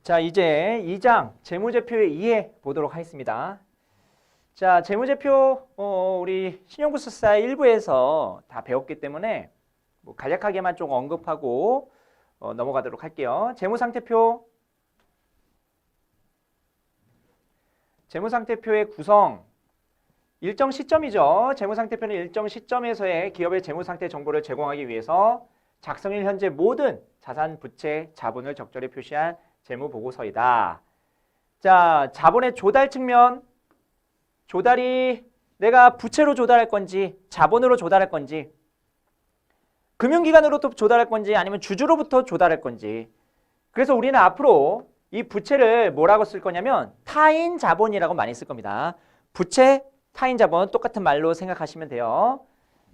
자, 이제 2장 재무제표의 이해 보도록 하겠습니다. 자, 재무제표 우리 신용부수사 1부에서 다 배웠기 때문에 뭐 간략하게만 좀 언급하고 넘어가도록 할게요. 재무상태표. 재무상태표의 구성. 일정 시점이죠. 재무상태표는 일정 시점에서의 기업의 재무상태 정보를 제공하기 위해서 작성일 현재 모든 자산, 부채, 자본을 적절히 표시한 재무보고서이다. 자, 자본의 조달 측면. 조달이 내가 부채로 조달할 건지 자본으로 조달할 건지 금융기관으로부터 조달할 건지 아니면 주주로부터 조달할 건지. 그래서 우리는 앞으로 이 부채를 뭐라고 쓸 거냐면 타인 자본이라고 많이 쓸 겁니다. 부채, 타인 자본 똑같은 말로 생각하시면 돼요.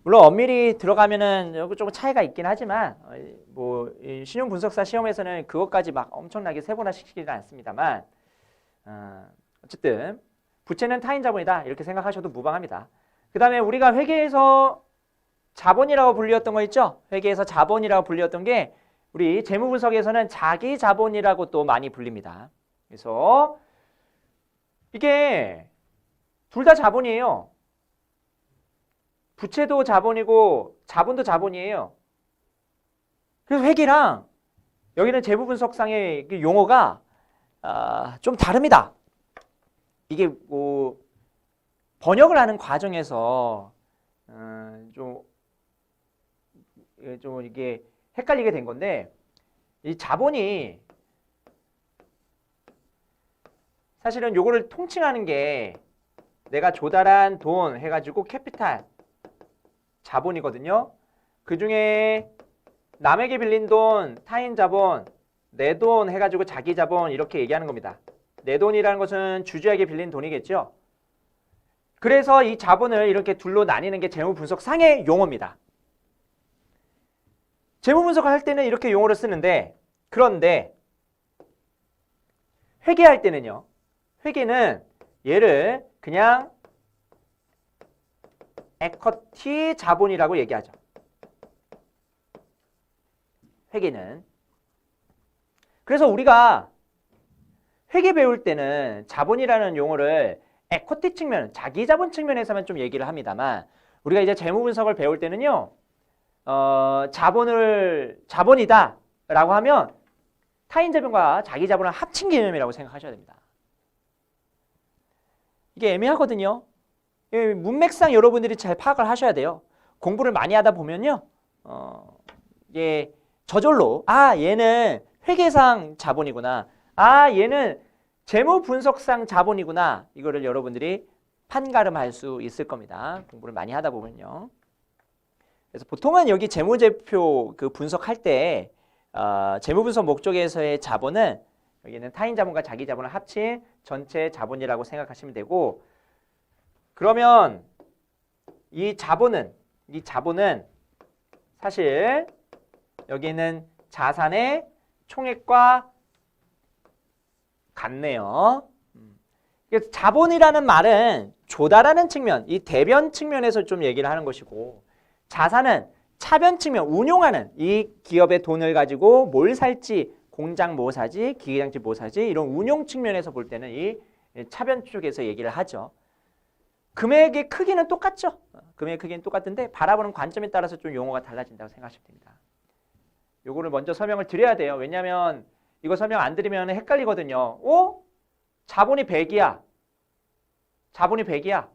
물론 엄밀히 들어가면은 조금 차이가 있긴 하지만 뭐 신용분석사 시험에서는 그것까지 막 엄청나게 세분화시키지는 않습니다만 어쨌든 부채는 타인 자본이다 이렇게 생각하셔도 무방합니다. 그 다음에 우리가 회계에서 자본이라고 불렸던 거 있죠? 회계에서 자본이라고 불렸던 게 우리 재무분석에서는 자기 자본이라고 또 많이 불립니다. 그래서 이게 둘 다 자본이에요. 부채도 자본이고 자본도 자본이에요. 그래서 회계랑 여기는 재무분석상의 용어가 좀 다릅니다. 이게 뭐 번역을 하는 과정에서 좀 이게 헷갈리게 된 건데 이 자본이 사실은 요거를 통칭하는 게 내가 조달한 돈 해가지고 캐피탈 자본이거든요. 그 중에 남에게 빌린 돈, 타인 자본, 내 돈 해가지고 자기 자본 이렇게 얘기하는 겁니다. 내 돈이라는 것은 주주에게 빌린 돈이겠죠. 그래서 이 자본을 이렇게 둘로 나뉘는 게 재무분석상의 용어입니다. 재무분석을 할 때는 이렇게 용어를 쓰는데 그런데 회계할 때는요. 회계는 얘를 그냥 에쿼티 자본이라고 얘기하죠. 회계는. 그래서 우리가 회계 배울 때는 자본이라는 용어를 에쿼티 측면, 자기 자본 측면에서만 좀 얘기를 합니다만 우리가 이제 재무분석을 배울 때는요. 자본이다 라고 하면 타인 자본과 자기 자본을 합친 개념이라고 생각하셔야 됩니다. 이게 애매하거든요. 문맥상 여러분들이 잘 파악을 하셔야 돼요. 공부를 많이 하다 보면요. 이게 저절로 얘는 회계상 자본이구나. 얘는 재무분석상 자본이구나. 이거를 여러분들이 판가름할 수 있을 겁니다. 공부를 많이 하다 보면요. 그래서 보통은 여기 재무제표 그 분석할 때 재무분석 목적에서의 자본은 여기는 타인 자본과 자기 자본을 합친 전체 자본이라고 생각하시면 되고 그러면 이 자본은 사실 여기는 자산의 총액과 같네요. 그래서 자본이라는 말은 조달하는 측면, 이 대변 측면에서 좀 얘기를 하는 것이고 자산은 차변 측면, 운용하는 이 기업의 돈을 가지고 뭘 살지, 공장 뭐 사지, 기계장치 뭐 사지 이런 운용 측면에서 볼 때는 이 차변 쪽에서 얘기를 하죠. 금액의 크기는 똑같죠. 금액의 크기는 똑같은데 바라보는 관점에 따라서 좀 용어가 달라진다고 생각하시면 됩니다. 요거를 먼저 설명을 드려야 돼요. 왜냐하면 이거 설명 안 드리면 헷갈리거든요. 자본이 100이야. 자본이 100이야.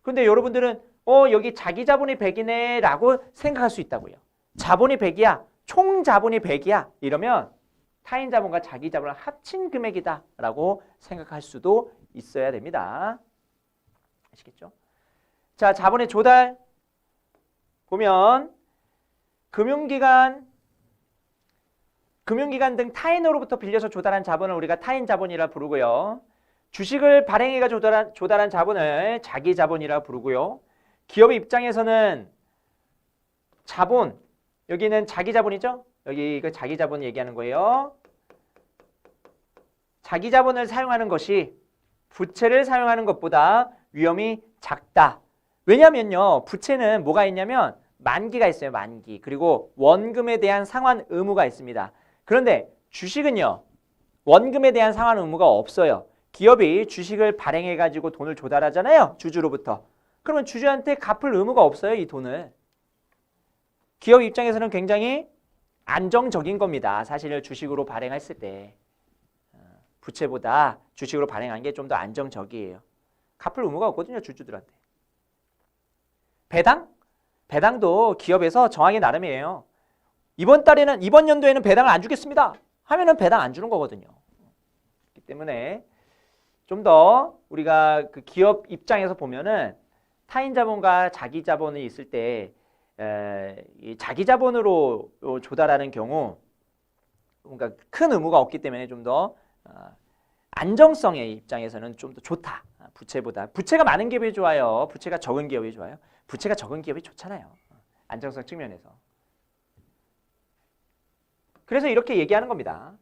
근데 여러분들은 여기 자기 자본이 100이네 라고 생각할 수 있다고요. 자본이 100이야. 총 자본이 100이야. 이러면 타인 자본과 자기 자본을 합친 금액이다 라고 생각할 수도 있어야 됩니다. 아시겠죠? 자, 자본의 조달 보면 금융기관 등 타인으로부터 빌려서 조달한 자본을 우리가 타인 자본이라 부르고요. 주식을 발행해가 조달한 자본을 자기 자본이라 부르고요. 기업의 입장에서는 자본, 여기는 자기 자본이죠? 여기 이거 자기 자본 얘기하는 거예요. 자기 자본을 사용하는 것이 부채를 사용하는 것보다 위험이 작다. 왜냐면요. 부채는 뭐가 있냐면 만기가 있어요. 만기. 그리고 원금에 대한 상환 의무가 있습니다. 그런데 주식은요. 원금에 대한 상환 의무가 없어요. 기업이 주식을 발행해가지고 돈을 조달하잖아요. 주주로부터. 그러면 주주한테 갚을 의무가 없어요. 이 돈을. 기업 입장에서는 굉장히 안정적인 겁니다. 사실 주식으로 발행했을 때. 부채보다 주식으로 발행한 게 좀 더 안정적이에요. 갚을 의무가 없거든요. 주주들한테. 배당? 배당도 기업에서 정하기 나름이에요. 이번 연도에는 배당을 안 주겠습니다. 하면은 배당 안 주는 거거든요. 그렇기 때문에 좀 더 우리가 그 기업 입장에서 보면은 타인 자본과 자기 자본이 있을 때 이 자기 자본으로 조달하는 경우 뭔가 큰 의무가 없기 때문에 좀 더 안정성의 입장에서는 좀 더 좋다. 부채보다. 부채가 많은 기업이 좋아요. 부채가 적은 기업이 좋아요. 부채가 적은 기업이 좋잖아요. 안정성 측면에서. 그래서 이렇게 얘기하는 겁니다.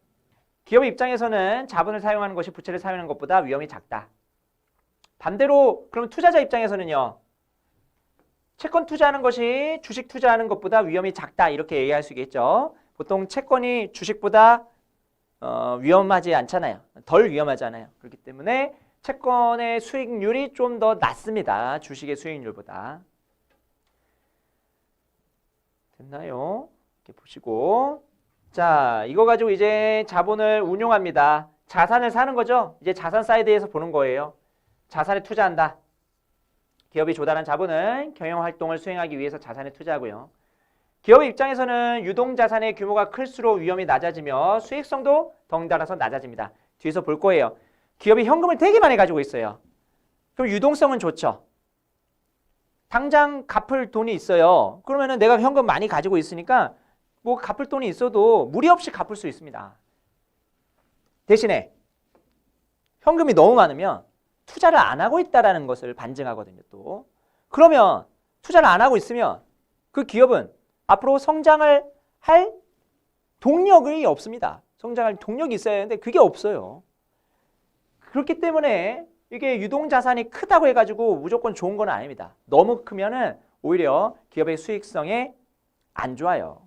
기업 입장에서는 자본을 사용하는 것이 부채를 사용하는 것보다 위험이 작다. 반대로 그럼 투자자 입장에서는요. 채권 투자하는 것이 주식 투자하는 것보다 위험이 작다. 이렇게 얘기할 수 있겠죠. 보통 채권이 주식보다 위험하지 않잖아요. 덜 위험하잖아요. 그렇기 때문에 채권의 수익률이 좀 더 낮습니다. 주식의 수익률보다. 됐나요? 이렇게 보시고 자, 이거 가지고 이제 자본을 운용합니다. 자산을 사는 거죠. 이제 자산 사이드에서 보는 거예요. 자산에 투자한다. 기업이 조달한 자본은 경영활동을 수행하기 위해서 자산에 투자하고요. 기업 입장에서는 유동자산의 규모가 클수록 위험이 낮아지며 수익성도 덩달아서 낮아집니다. 뒤에서 볼 거예요. 기업이 현금을 되게 많이 가지고 있어요. 그럼 유동성은 좋죠. 당장 갚을 돈이 있어요. 그러면은 내가 현금 많이 가지고 있으니까 뭐 갚을 돈이 있어도 무리 없이 갚을 수 있습니다. 대신에 현금이 너무 많으면 투자를 안 하고 있다는 것을 반증하거든요. 또 그러면 투자를 안 하고 있으면 그 기업은 앞으로 성장을 할 동력이 없습니다. 성장할 동력이 있어야 하는데 그게 없어요. 그렇기 때문에 이게 유동자산이 크다고 해가지고 무조건 좋은 건 아닙니다. 너무 크면은 오히려 기업의 수익성에 안 좋아요.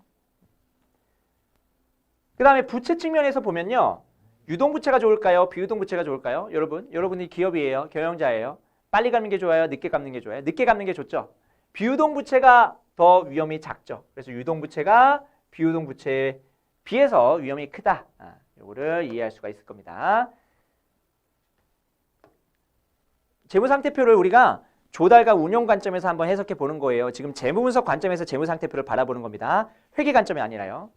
그 다음에 부채 측면에서 보면요. 유동부채가 좋을까요? 비유동부채가 좋을까요? 여러분이 기업이에요. 경영자예요. 빨리 갚는 게 좋아요? 늦게 갚는 게 좋아요? 늦게 갚는 게 좋죠. 비유동부채가 더 위험이 작죠. 그래서 유동부채가 비유동부채에 비해서 위험이 크다. 이거를 이해할 수가 있을 겁니다. 재무상태표를 우리가 조달과 운용 관점에서 한번 해석해 보는 거예요. 지금 재무분석 관점에서 재무상태표를 바라보는 겁니다. 회계 관점이 아니라요.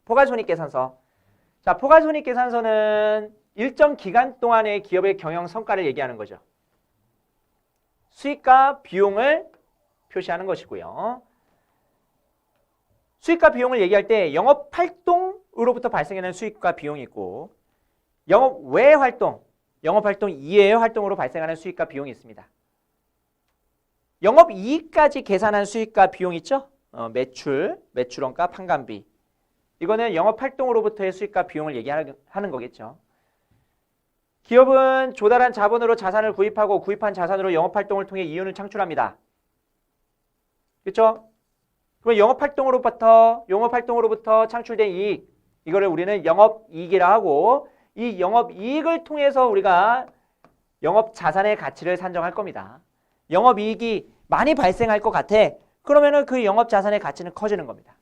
포괄손익계산서. 자, 포괄손익계산서는 일정 기간 동안의 기업의 경영 성과를 얘기하는 거죠. 수익과 비용을 표시하는 것이고요. 수익과 비용을 얘기할 때 영업활동으로부터 발생하는 수익과 비용이 있고 영업 외 활동, 영업활동 이외의 활동으로 발생하는 수익과 비용이 있습니다. 영업이익까지 계산한 수익과 비용 있죠? 매출원가, 판관비. 이거는 영업활동으로부터의 수익과 비용을 얘기하는 거겠죠. 기업은 조달한 자본으로 자산을 구입하고 구입한 자산으로 영업활동을 통해 이윤을 창출합니다. 그렇죠? 그러면 영업활동으로부터 창출된 이익, 이거를 우리는 영업이익이라 하고 이 영업이익을 통해서 우리가 영업자산의 가치를 산정할 겁니다. 영업이익이 많이 발생할 것 같아. 그러면은 그 영업자산의 가치는 커지는 겁니다.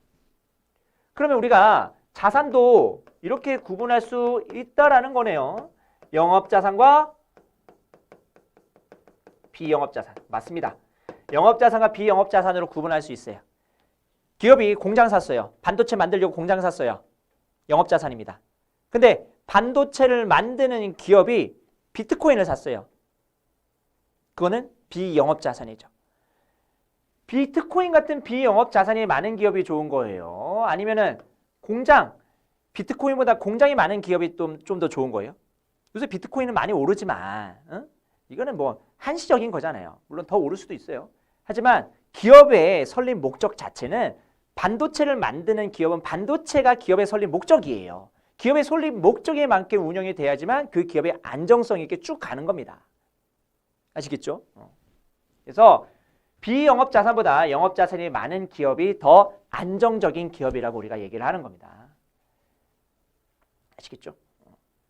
그러면 우리가 자산도 이렇게 구분할 수 있다라는 거네요. 영업자산과 비영업자산. 맞습니다. 영업자산과 비영업자산으로 구분할 수 있어요. 기업이 공장 샀어요. 반도체 만들려고 공장 샀어요. 영업자산입니다. 근데 반도체를 만드는 기업이 비트코인을 샀어요. 그거는 비영업자산이죠. 비트코인 같은 비영업자산이 많은 기업이 좋은 거예요. 아니면은 공장, 비트코인보다 공장이 많은 기업이 좀 더 좋은 거예요. 요새 비트코인은 많이 오르지만 이거는 뭐 한시적인 거잖아요. 물론 더 오를 수도 있어요. 하지만 기업의 설립 목적 자체는 반도체를 만드는 기업은 반도체가 기업의 설립 목적이에요. 기업의 설립 목적에 맞게 운영이 돼야지만 그 기업의 안정성 있게 쭉 가는 겁니다. 아시겠죠? 그래서 비영업자산보다 영업자산이 많은 기업이 더 안정적인 기업이라고 우리가 얘기를 하는 겁니다. 아시겠죠?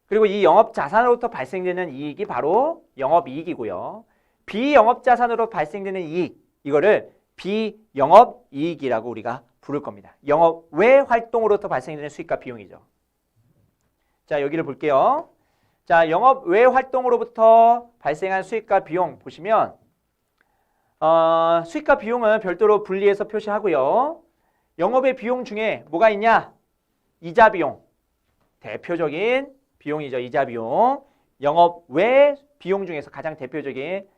그리고 이 영업자산으로부터 발생되는 이익이 바로 영업이익이고요. 비영업자산으로 발생되는 이익, 이거를 비영업이익이라고 우리가 부를 겁니다. 영업 외 활동으로부터 발생되는 수익과 비용이죠. 자, 여기를 볼게요. 자, 영업 외 활동으로부터 발생한 수익과 비용 보시면 수익과 비용은 별도로 분리해서 표시하고요. 영업의 비용 중에 뭐가 있냐? 이자 비용. 대표적인 비용이죠. 이자 비용. 영업 외 비용 중에서 가장 대표적인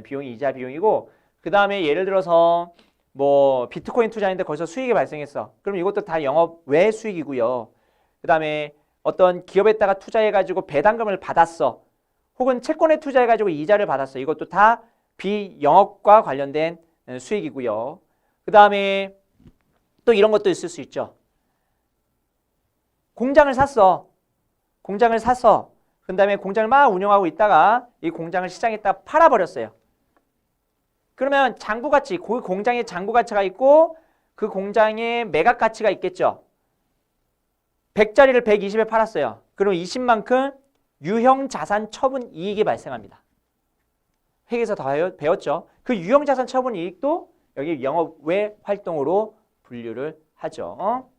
비용이 이자 비용이고, 그 다음에 예를 들어서 뭐 비트코인 투자했는데 거기서 수익이 발생했어. 그럼 이것도 다 영업 외 수익이고요. 그 다음에 어떤 기업에다가 투자해가지고 배당금을 받았어. 혹은 채권에 투자해가지고 이자를 받았어. 이것도 다 비영업과 관련된 수익이고요. 그 다음에 또 이런 것도 있을 수 있죠. 공장을 샀어. 공장을 사서 그 다음에 공장을 막 운영하고 있다가 이 공장을 시장에다 팔아버렸어요. 그러면 장부가치, 그 공장에 장부가치가 있고 그 공장에 매각 가치가 있겠죠. 100짜리를 120에 팔았어요. 그럼 20만큼 유형자산 처분 이익이 발생합니다. 회계에서 다 배웠죠. 그 유형자산 처분 이익도 여기 영업 외 활동으로 분류를 하죠.